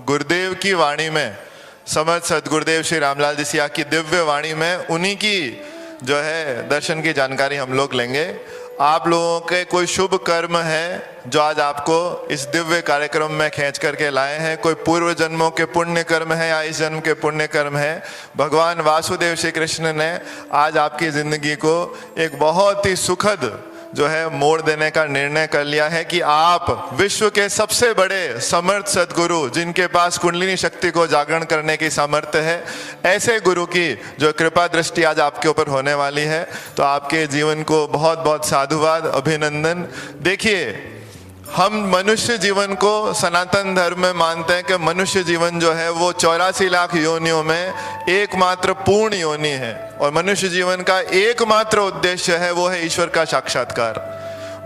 गुरुदेव की वाणी में, समर्थ सदगुरुदेव श्री रामलाल जी सियाग की दिव्य वाणी में उन्हीं की जो है दर्शन की जानकारी हम लोग लेंगे। आप लोगों के कोई शुभ कर्म है जो आज आपको इस दिव्य कार्यक्रम में खींच करके लाए हैं, कोई पूर्व जन्मों के पुण्य कर्म है या इस जन्म के पुण्य कर्म है। भगवान वासुदेव श्री कृष्ण ने आज आपकी जिंदगी को एक बहुत ही सुखद जो है मोड़ देने का निर्णय कर लिया है कि आप विश्व के सबसे बड़े समर्थ सदगुरु, जिनके पास कुंडलिनी शक्ति को जागरण करने की सामर्थ्य है, ऐसे गुरु की जो कृपा दृष्टि आज आपके ऊपर होने वाली है। तो आपके जीवन को बहुत बहुत साधुवाद, अभिनंदन। देखिए, हम मनुष्य जीवन को सनातन धर्म में मानते हैं कि मनुष्य जीवन जो है वो 84 लाख योनियों में एकमात्र पूर्ण योनि है, और मनुष्य जीवन का एकमात्र उद्देश्य है वो है ईश्वर का साक्षात्कार।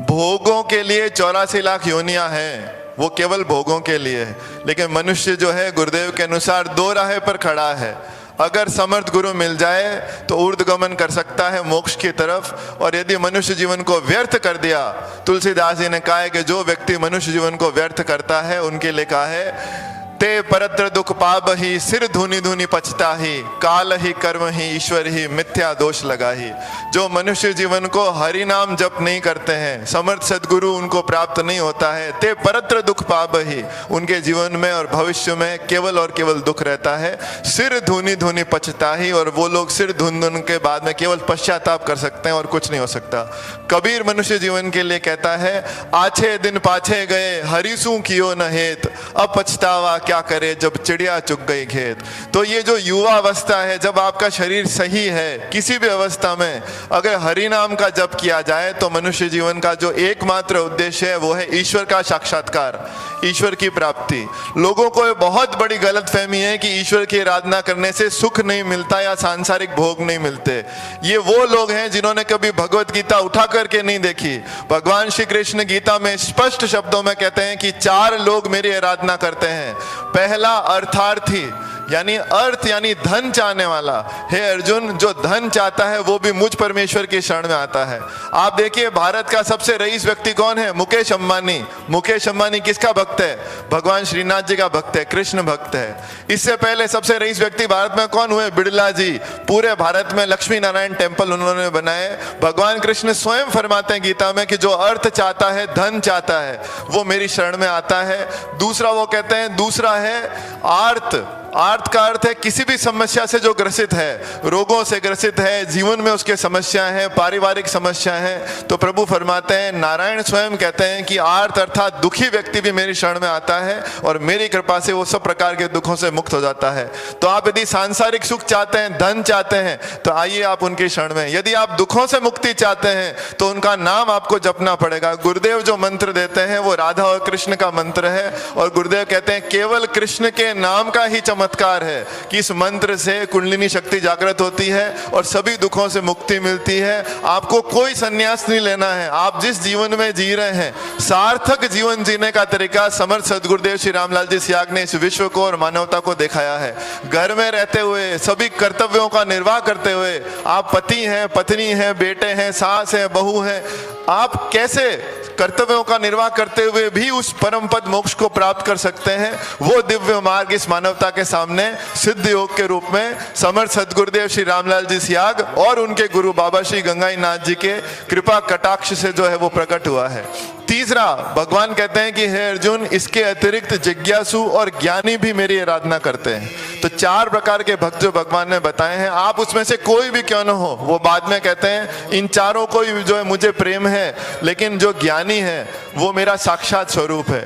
भोगों के लिए 84 लाख योनियां हैं, वो केवल भोगों के लिए है, लेकिन मनुष्य जो है गुरुदेव के अनुसार दो राह पर खड़ा है। अगर समर्थ गुरु मिल जाए तो ऊर्ध्वगमन कर सकता है मोक्ष की तरफ, और यदि मनुष्य जीवन को व्यर्थ कर दिया, तुलसीदास जी ने कहा है कि जो व्यक्ति मनुष्य जीवन को व्यर्थ करता है उनके लिए कहा है, ते परत्र दुख पाप ही सिर धुनी धुनी पछता ही, काल ही कर्म ही ईश्वर ही मिथ्या दोष लगा ही। जो मनुष्य जीवन को हरि नाम जप नहीं करते हैं, समर्थ सदगुरु उनको प्राप्त नहीं होता है, ते परत्र दुख पाप ही, उनके जीवन में और भविष्य में केवल और केवल दुख रहता है। सिर धुनी धुनी पछता ही, और वो लोग सिर धुन धुन के बाद में केवल पश्चाताप कर सकते हैं और कुछ नहीं हो सकता। कबीर मनुष्य जीवन के लिए कहता है, आछे दिन पाछे गए हरिसू कियो न हेत, अब पछतावा क्या करे जब चिड़िया चुग गई खेत। तो ये जो युवा अवस्था है, जब आपका शरीर सही है, किसी भी अवस्था में अगर हरि नाम का जप किया जाए तो मनुष्य जीवन का जो एकमात्र उद्देश्य है वो है ईश्वर का साक्षात्कार, ईश्वर की प्राप्ति। लोगों को बहुत बड़ी गलतफहमी है कि ईश्वर की आराधना करने से सुख नहीं मिलता या सांसारिक भोग नहीं मिलते। ये वो लोग हैं जिन्होंने कभी भगवत गीता उठा करके नहीं देखी। भगवान श्री कृष्ण गीता में स्पष्ट शब्दों में कहते हैं कि 4 लोग मेरी आराधना करते हैं। पहला अर्थार्थी, यानी अर्थ यानी धन चाहने वाला। हे अर्जुन, जो धन चाहता है वो भी मुझ परमेश्वर की शरण में आता है। आप देखिए, भारत का सबसे रईस व्यक्ति कौन है? मुकेश अंबानी। मुकेश अंबानी किसका भक्त है? भगवान श्रीनाथ जी का भक्त है, कृष्ण भक्त है। इससे पहले सबसे रईस व्यक्ति भारत में कौन हुए? बिड़ला जी। पूरे भारत में लक्ष्मी नारायण टेम्पल उन्होंने बनाए। भगवान कृष्ण स्वयं फरमाते हैं गीता में कि जो अर्थ चाहता है, धन चाहता है, वो मेरी शरण में आता है। दूसरा वो कहते हैं, दूसरा है आर्त। आर्त का अर्थ है किसी भी समस्या से जो ग्रसित है, रोगों से ग्रसित है, जीवन में उसके समस्याएं हैं, पारिवारिक समस्याएं हैं, तो प्रभु फरमाते हैं, नारायण स्वयं कहते हैं कि आर्त अर्थात दुखी व्यक्ति भी मेरी शरण में आता है और मेरी कृपा से वो सब प्रकार के दुखों से मुक्त हो जाता है। तो आप यदि सांसारिक सुख चाहते हैं, धन चाहते हैं, तो आइए आप उनकी शरण में। यदि आप दुखों से मुक्ति चाहते हैं तो उनका नाम आपको जपना पड़ेगा। गुरुदेव जो मंत्र देते हैं वो राधा और कृष्ण का मंत्र है, और गुरुदेव कहते हैं केवल कृष्ण के नाम का ही चमत्कार है कि इस मंत्र से कुंडलिनी शक्ति जागृत होती है और सभी दुखों से मुक्ति मिलती है। आपको कोई संन्यास नहीं लेना है। आप जिस जीवन में जी रहे हैं, सार्थक जीवन जीने का तरीका समर्थ सदगुरुदेव श्री रामलाल जी सियाग ने इस विश्व को और मानवता को दिखाया है। घर में रहते हुए, सभी कर्तव्यों का निर्वाह करते हुए, आप पति हैं, पत्नी हैं, बेटे हैं, सास हैं, बहू हैं, आप कैसे कर्तव्यों का निर्वाह करते हुए भी उस परम पद मोक्ष को प्राप्त कर सकते हैं, वो दिव्य मार्ग इस मानवता के सामने सिद्ध योग के रूप में समर्थ सदगुरुदेव श्री रामलाल जी सियाग और उनके गुरु बाबा श्री गंगाई नाथ जी के कृपा कटाक्ष से जो है वो प्रकट हुआ है। तीसरा, भगवान कहते हैं कि हे अर्जुन, इसके अतिरिक्त जिज्ञासु और ज्ञानी भी मेरी आराधना करते हैं। तो 4 प्रकार के भक्त जो भगवान ने बताए हैं, आप उसमें से कोई भी क्यों न हो, वो बाद में कहते हैं इन चारों को जो है मुझे प्रेम है, लेकिन जो ज्ञानी है वो मेरा साक्षात स्वरूप है।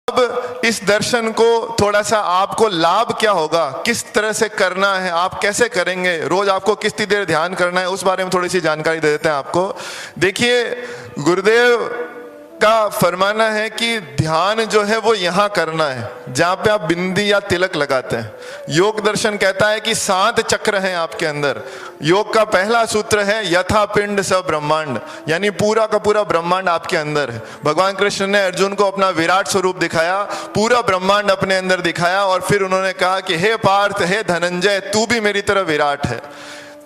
अब इस दर्शन को थोड़ा सा आपको लाभ क्या होगा, किस तरह से करना है, आप कैसे करेंगे, रोज आपको कितनी देर ध्यान करना है, उस बारे में थोड़ी सी जानकारी दे देते हैं आपको। देखिए, गुरुदेव का फरमाना है कि ध्यान जो है वो यहाँ करना है जहाँ पे आप बिंदी या तिलक लगाते हैं। योग दर्शन कहता है कि 7 चक्र हैं आपके अंदर। योग का पहला सूत्र है यथा पिंड स ब्रह्मांड, यानी पूरा का पूरा ब्रह्मांड आपके अंदर है। भगवान कृष्ण ने अर्जुन को अपना विराट स्वरूप दिखाया, पूरा ब्रह्मांड अपने अंदर दिखाया, और फिर उन्होंने कहा कि हे पार्थ, हे धनंजय, तू भी मेरी तरह विराट है।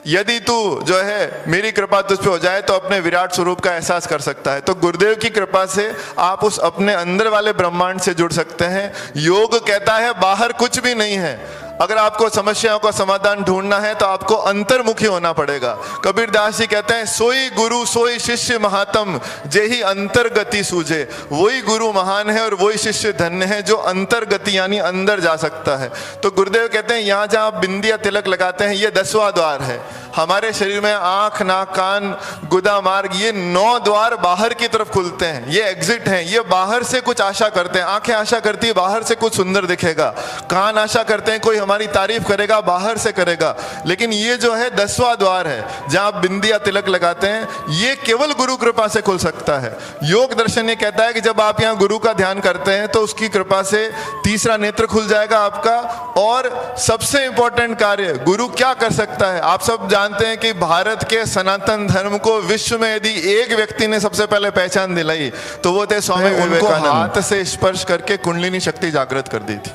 यदि तू जो है मेरी कृपा तुझ पे हो जाए तो अपने विराट स्वरूप का एहसास कर सकता है। तो गुरुदेव की कृपा से आप उस अपने अंदर वाले ब्रह्मांड से जुड़ सकते हैं। योग कहता है बाहर कुछ भी नहीं है। अगर आपको समस्याओं का समाधान ढूंढना है तो आपको अंतर्मुखी होना पड़ेगा। कबीर दास जी कहते हैं सोई गुरु सोई शिष्य महात्म जेहि अंतर्गति सूझे। वही गुरु महान है और वही शिष्य धन्य है जो अंतर्गति यानी अंदर जा सकता है। तो गुरुदेव कहते हैं यहाँ जहाँ आप बिंदिया तिलक लगाते हैं ये 10वां द्वार है। हमारे शरीर में आंख नाक कान गुदा मार्ग ये 9 द्वार बाहर की तरफ खुलते हैं। ये एग्जिट हैं। ये बाहर से कुछ आशा करते हैं। आंखें आशा करती है बाहर से कुछ सुंदर दिखेगा। कान आशा करते हैं कोई हमारी तारीफ करेगा बाहर से करेगा। लेकिन ये जो है 10वां द्वार है जहां आप बिंदिया तिलक लगाते हैं, ये केवल गुरु कृपा से खुल सकता है। योग दर्शन ये कहता है कि जब आप यहाँ गुरु का ध्यान करते हैं तो उसकी कृपा से तीसरा नेत्र खुल जाएगा आपका। और सबसे इंपॉर्टेंट कार्य गुरु क्या कर सकता है, आप सब जानते हैं कि भारत के सनातन धर्म को विश्व में यदि एक व्यक्ति ने सबसे पहले पहचान दिलाई तो वो थे स्वामी विवेकानंद। हाथ से स्पर्श करके कुंडलिनी शक्ति जागृत कर दी थी।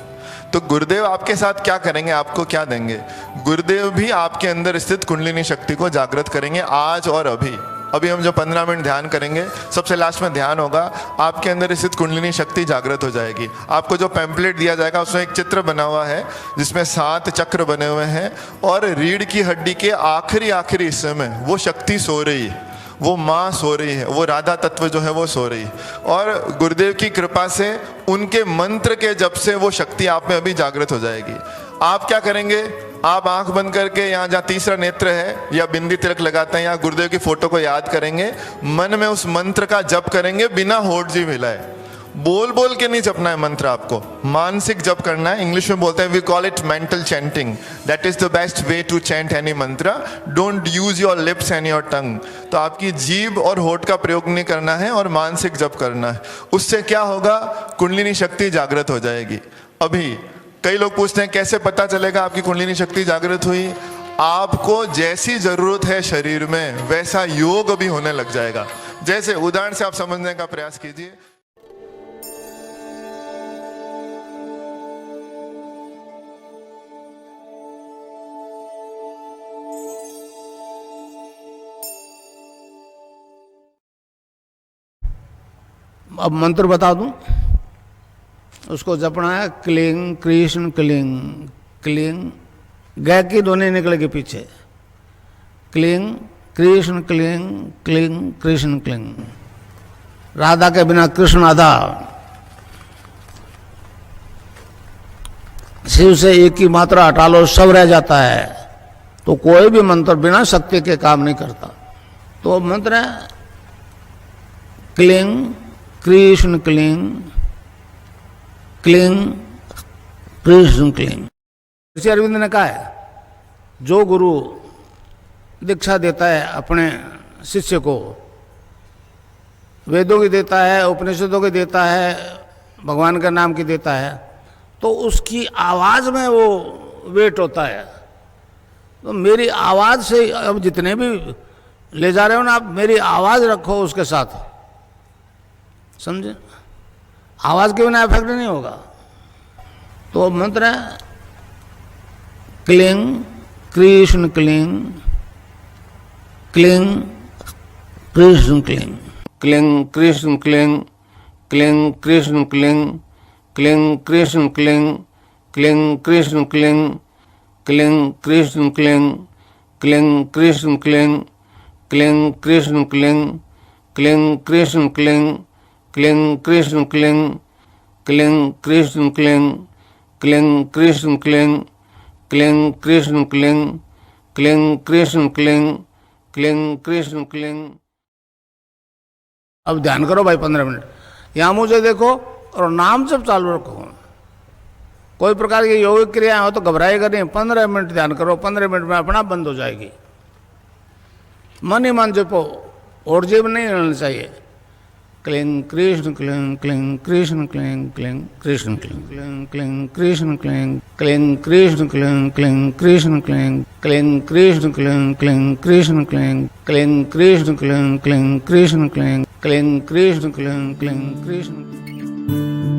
तो गुरुदेव आपके साथ क्या करेंगे, आपको क्या देंगे? गुरुदेव भी आपके अंदर स्थित कुंडलिनी शक्ति को जागृत करेंगे आज और अभी। अभी हम जो 15 मिनट ध्यान करेंगे, सबसे लास्ट में ध्यान होगा, आपके अंदर स्थित कुंडलिनी शक्ति जागृत हो जाएगी। आपको जो पैम्पलेट दिया जाएगा उसमें एक चित्र बना हुआ है जिसमें 7 चक्र बने हुए हैं और रीढ़ की हड्डी के आखिरी हिस्से में वो शक्ति सो रही है, वो माँ सो रही है, वो राधा तत्व जो है वो सो रही है। और गुरुदेव की कृपा से उनके मंत्र के जप से वो शक्ति आप में अभी जागृत हो जाएगी। आप क्या करेंगे, आप आंख बंद करके यहाँ जहाँ तीसरा नेत्र है या बिंदी तिलक लगाते हैं यहाँ गुरुदेव की फोटो को याद करेंगे, मन में उस मंत्र का जप करेंगे बिना होठ जी मिलाए। बोल बोल के नहीं जपना है मंत्र, आपको मानसिक जप करना है। इंग्लिश में बोलते हैं we call it mental chanting. That is the best way to chant any mantra. Don't use your lips and your tongue. तो आपकी जीभ और होठ का प्रयोग नहीं करना है और मानसिक जप करना है। उससे क्या होगा, कुंडलिनी शक्ति जागृत हो जाएगी। अभी कई लोग पूछते हैं कैसे पता चलेगा आपकी कुंडलिनी शक्ति जागृत हुई। आपको जैसी जरूरत है शरीर में वैसा योग अभी होने लग जाएगा। जैसे उदाहरण से आप समझने का प्रयास कीजिए। अब मंत्र बता दूं, उसको जपना है क्लिंग कृष्ण क्लिंग क्लिंग, गै की ध्वनि निकलेगी पीछे, क्लिंग कृष्ण क्लिंग क्लिंग कृष्ण क्लिंग। राधा के बिना कृष्ण आधा। शिव से एक की मात्रा हटा लो सब रह जाता है। तो कोई भी मंत्र बिना शक्ति के काम नहीं करता। तो मंत्र है क्लिंग कृष्ण क्लिंग क्लिंग कृष्ण क्लिंग। ऋषि अरविंद ने कहा है जो गुरु दीक्षा देता है अपने शिष्य को, वेदों की देता है, उपनिषदों की देता है, भगवान का नाम की देता है, तो उसकी आवाज़ में वो वेट होता है। तो मेरी आवाज़ से अब जितने भी ले जा रहे हो ना आप, मेरी आवाज़ रखो उसके साथ, समझे? आवाज़ के बिना इफेक्ट नहीं होगा। तो मंत्र है क्लिंग कृष्ण क्लिंग क्लिंग कृष्ण क्लिंग क्लिंग कृष्ण क्लिंग क्लिंग कृष्ण क्लिंग क्लिंग कृष्ण क्लिंग क्लिंग कृष्ण क्लिंग क्लिंग कृष्ण क्लिंग क्लिंग कृष्ण क्लिंग क्लिंग कृष्ण क्लिंग क्लिंग कृष्ण क्लिंग क्लिंग कृष्ण क्लिंग क्लिंग कृष्ण क्लिंग क्लिंग कृष्ण क्लिंग क्लिंग कृष्ण क्लिंग क्लिंग कृष्ण क्लिंग क्लिंग कृष्ण क्लिंग। अब ध्यान करो भाई 15 मिनट, यहाँ मुझे देखो और नाम जब चालू रखो। कोई प्रकार की योगिक क्रिया हो तो घबराएगा नहीं। 15 मिनट ध्यान करो, 15 मिनट में अपना बंद हो जाएगी। मन ही मन जपो और जीव नहीं रहना चाहिए। क्लिंग कृष्ण क्लिंग क्लिंग कृष्ण क्लिंग क्लिंग कृष्ण क्लिंग क्लिंग क्लिंग कृष्ण क्लिंग क्लिंग कृष्ण क्लिंग क्लिंग कृष्ण क्लिंग क्लिंग कृष्ण क्लिंग क्लिंग कृष्ण क्लिंग क्लिंग कृष्ण क्लिंग क्लिंग कृष्ण क्लिंग क्लिंग कृष्ण क्लिंग क्लिंग कृष्ण।